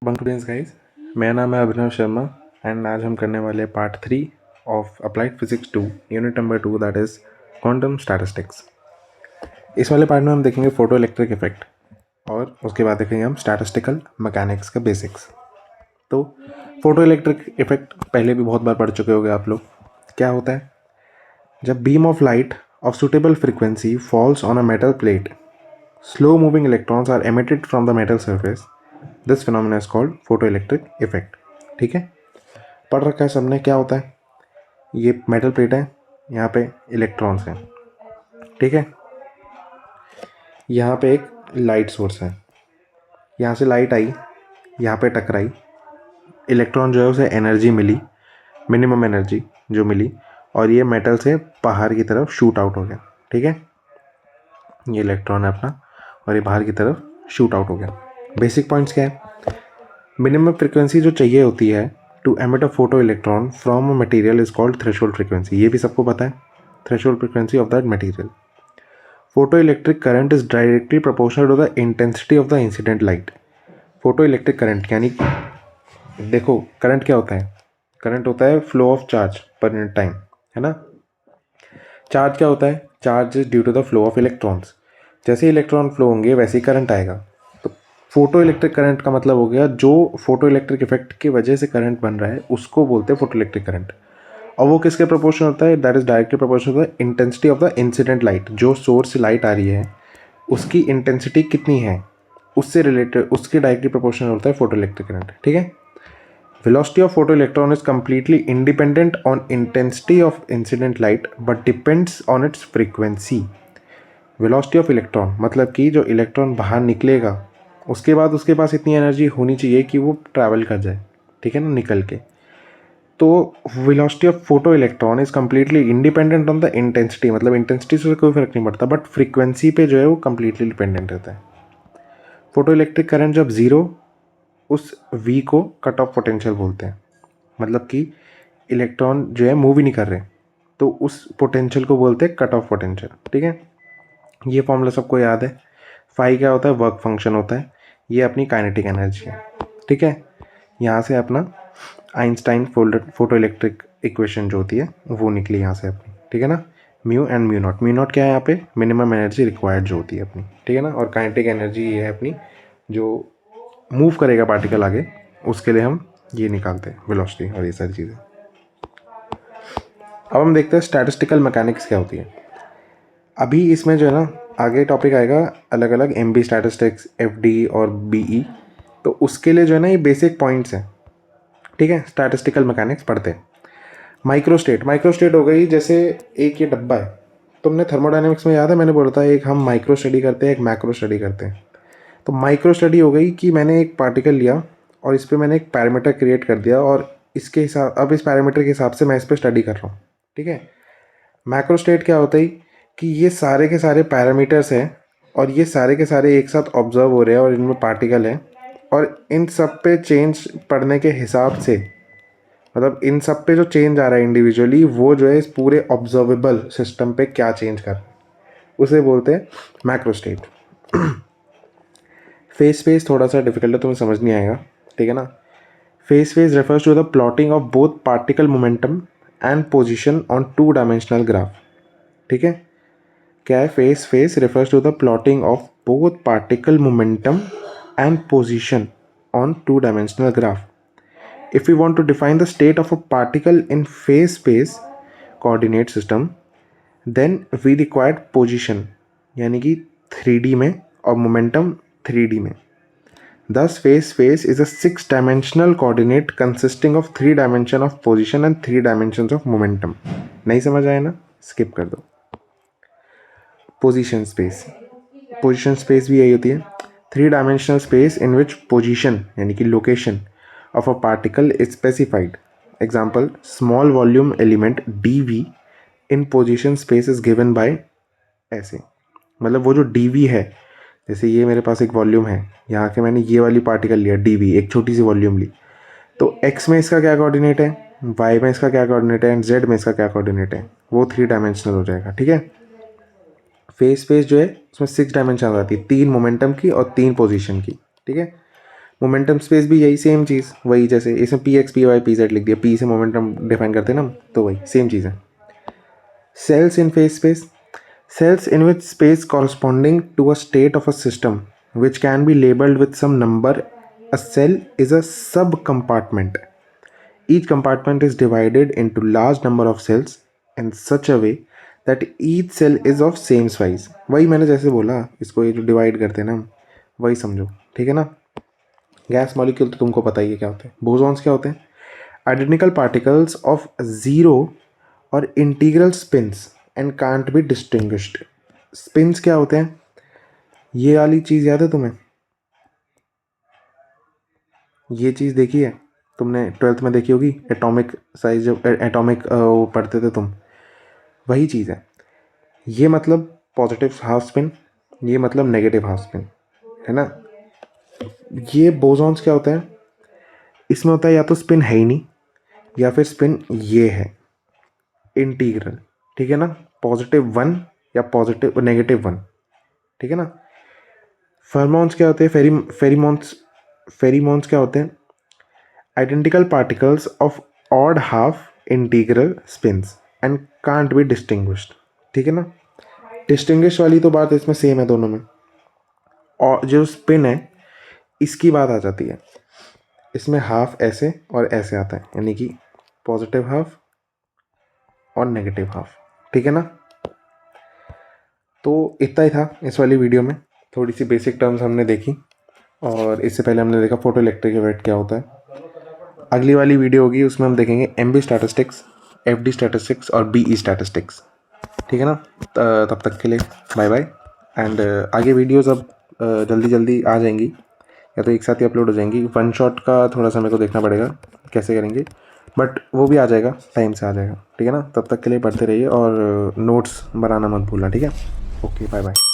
Students guys, मेरा नाम है अभिनव शर्मा एंड आज हम करने वाले part 3 of applied physics 2 unit number 2 that is quantum statistics. इस वाले पार्ट में हम देखेंगे फोटो इलेक्ट्रिक इफेक्ट और उसके बाद देखेंगे हम स्टैटिस्टिकल मैकेनिक्स का बेसिक्स। तो फोटो इलेक्ट्रिक इफेक्ट पहले भी बहुत बार पढ़ चुके होंगे आप लोग। क्या होता है? जब beam of light of suitable frequency falls on a metal plate, slow moving electrons are emitted from the metal surface. This phenomenon is called photoelectric effect. ठीक है, पढ़ रखा है सबने। क्या होता है? ये मेटल प्लेट है, यहाँ पे इलेक्ट्रॉन्स हैं, ठीक है। यहाँ पे एक लाइट सोर्स है, यहाँ से लाइट आई, यहाँ पे टकराई, इलेक्ट्रॉन जो है उसे एनर्जी मिली, मिनिमम एनर्जी जो मिली, और ये मेटल से बाहर की तरफ शूट आउट हो गया। ठीक है, ये इलेक्ट्रॉन है अपना और ये बाहर की तरफ शूट आउट हो गया। बेसिक पॉइंट्स क्या है? मिनिमम फ्रीक्वेंसी जो चाहिए होती है to emit a photo electron from a material is called threshold frequency. ये भी सबको पता है, threshold frequency of that material. Photo electric current is directly proportional to the intensity of the incident light. Photo electric current यानी देखो, current क्या होता है? करंट होता है flow of charge per unit time, है ना। चार्ज क्या होता है? Charge is due to the flow of electrons. जैसे इलेक्ट्रॉन फ्लो होंगे वैसे ही करंट आएगा। तो फोटो इलेक्ट्रिक करंट का मतलब हो गया जो फोटो इलेक्ट्रिक इफेक्ट की वजह से करंट बन रहा है उसको बोलते हैं फोटो इलेक्ट्रिक करंट। और वो किसके प्रोपोर्शनल होता है? That is directly proportional to the intensity of the incident light. जो सोर्स से लाइट आ रही है उसकी इंटेंसिटी कितनी है उससे रिलेटेड, उसके डायरेक्टली प्रोपोर्शनल होता है फोटो इलेक्ट्रिक करंट। ठीक है। Velocity of photoelectron is completely independent on intensity of incident light but depends on its frequency. Velocity of electron मतलब कि जो इलेक्ट्रॉन बाहर निकलेगा उसके बाद उसके पास इतनी एनर्जी होनी चाहिए कि वो ट्रैवल कर जाए, ठीक है ना, निकल के। तो velocity of photo electron is completely independent on the intensity, मतलब इंटेंसिटी से कोई फर्क नहीं पड़ता बट फ्रीक्वेंसी पे जो है वो कम्प्लीटली डिपेंडेंट रहता है। फोटो इलेक्ट्रिक करंट जब ज़ीरो, उस V को कट ऑफ पोटेंशियल बोलते हैं। मतलब कि इलेक्ट्रॉन जो है मूव ही नहीं कर रहे, तो उस पोटेंशियल को बोलते हैं कट ऑफ पोटेंशियल। ठीक है, ये फॉर्मूला सबको याद है। फाई क्या होता है? वर्क फंक्शन होता है। ये अपनी काइनेटिक एनर्जी है। ठीक है, यहाँ से अपना आइंस्टाइन फोटो इलेक्ट्रिक इक्वेशन जो होती है वो निकली यहाँ से अपनी। ठीक है ना, mu and mu naught. Mu naught क्या है? यहाँ पे मिनिमम एनर्जी रिक्वायर्ड जो होती है अपनी। ठीक है ना, और काइनेटिक एनर्जी ये है अपनी जो मूव करेगा पार्टिकल आगे, उसके लिए हम ये निकालते हैं वेलोसिटी और ये सारी चीज़ें। अब हम देखते हैं स्टैटिस्टिकल मैकेनिक्स क्या होती है। अभी इसमें जो है ना आगे टॉपिक आएगा अलग अलग, MB स्टैटिस्टिक्स, FD और BE। तो उसके लिए जो है ना ये बेसिक पॉइंट्स हैं। ठीक है, स्टैटिस्टिकल मैकेनिक्स पढ़ते हैं। माइक्रोस्टेट, माइक्रोस्टेट हो गई जैसे एक ये डब्बा है। तुमने थर्मोडायनेमिक्स में याद है मैंने बोला था एक हम माइक्रो स्टडी करते हैं, एक मैक्रो स्टडी करते हैं। तो माइक्रो स्टडी हो गई कि मैंने एक पार्टिकल लिया और इस पर मैंने एक पैरामीटर क्रिएट कर दिया और इसके हिसाब, अब इस पैरामीटर के हिसाब से मैं इस पर स्टडी कर रहा हूँ। ठीक है। मैक्रो स्टेट क्या होता है कि ये सारे के सारे पैरामीटर्स हैं और ये सारे के सारे एक साथ ऑब्जर्व हो रहे हैं और इनमें पार्टिकल हैं और इन सब पे चेंज पड़ने के हिसाब से, मतलब इन सब पे जो चेंज आ रहा है इंडिविजुअली वो जो है इस पूरे ऑब्जर्वेबल सिस्टम पे क्या चेंज कर रहा है उसे बोलते हैं मैक्रो स्टेट। फेज स्पेस थोड़ा सा डिफिकल्ट है, तुम्हें समझ नहीं आएगा। ठीक है ना। Phase space refers to the plotting of both particle momentum and position on 2 dimensional graph. ठीक है, क्या है? Phase space refers to the plotting of both particle momentum and position on 2 dimensional graph. If we want to define the state of a particle in phase space coordinate system, then we require position यानी कि 3D में और momentum 3D में। Thus phase space is a 6 dimensional coordinate consisting of 3 dimension of position and 3 dimensions of momentum। नहीं समझ आया ना, skip कर दो। Position space, position space भी यही होती है। 3 dimensional space in which position यानी कि location of a particle is specified. Example, small volume element dV in position space is given by ऐसे, मतलब वो जो dV है, जैसे ये मेरे पास एक वॉल्यूम है, यहाँ के मैंने ये वाली पार्टिकल लिया dV, एक छोटी सी वॉल्यूम ली, तो x में इसका क्या कोऑर्डिनेट है, y में इसका क्या कोऑर्डिनेट है एंड z में इसका क्या कोऑर्डिनेट है, वो 3 डायमेंशनल हो जाएगा। ठीक है। फेज स्पेस जो है उसमें 6 डायमेंशन आती है, 3 मोमेंटम की और 3 पोजीशन की। ठीक है। मोमेंटम स्पेस भी यही सेम चीज़, वही जैसे इसमें P X P Y P Z लिख दिया, पी से मोमेंटम डिफाइन करते हैं ना हम, तो वही सेम चीज़ है. Cells in phase space. Cells in which space corresponding to a state of a system which can be labeled with some number. A cell is a subcompartment. Each compartment is divided into large number of cells in such a way that each cell is of same size. वही मैंने जैसे बोला, इसको ये जो divide करते हैं ना हम, वही समझो, ठीक है ना. गैस मॉलिक्यूल तो तुमको पता ही है क्या होते हैं. बोसॉन्स क्या होते हैं? आइडेंटिकल पार्टिकल्स ऑफ जीरो और integral spins and can't be distinguished. Spins क्या होते हैं? ये वाली चीज़ याद है तुम्हें? ये चीज़ देखी है तुमने, 12th में देखी होगी, एटॉमिक साइज, जब एटॉमिक वो पढ़ते थे तुम, वही चीज़ है. ये मतलब पॉजिटिव हाफ स्पिन, ये मतलब नेगेटिव हाफ स्पिन, है ना. ये बोसॉन्स क्या होता है? इसमें होता है या तो स्पिन है ही नहीं, या फिर स्पिन ये है इंटीग्रल, ठीक है ना. +1 या -1, ठीक है ना. फेरोमोन्स क्या होते हैं? फेरोमोन्स क्या होते हैं? Identical particles of odd half integral spins and can't be distinguished, ठीक है ना. डिस्टिंग्विश वाली तो बात इसमें सेम है दोनों में, और जो स्पिन है इसकी बात आ जाती है. इसमें हाफ ऐसे और ऐसे आता है, यानी कि पॉजिटिव हाफ और नेगेटिव हाफ, ठीक है ना. तो इतना ही था इस वाली वीडियो में. थोड़ी सी बेसिक टर्म्स हमने देखी, और इससे पहले हमने देखा फोटो इलेक्ट्रिक इफेक्ट क्या होता है. अगली वाली वीडियो होगी, उसमें हम देखेंगे एमबी स्टैटिस्टिक्स, एफडी स्टैटिस्टिक्स और बीई स्टैटिस्टिक्स, ठीक है ना. तब तक के लिए बाय बाय. एंड आगे वीडियोस अब जल्दी जल्दी आ जाएंगी, या तो एक साथ ही अपलोड हो जाएंगी. वन शॉट का थोड़ा सा मेरे को देखना पड़ेगा कैसे करेंगे, बट वो भी आ जाएगा, टाइम से आ जाएगा, ठीक है ना. तब तक के लिए पढ़ते रहिए और नोट्स बनाना मत भूलना, ठीक है. Okay, bye bye.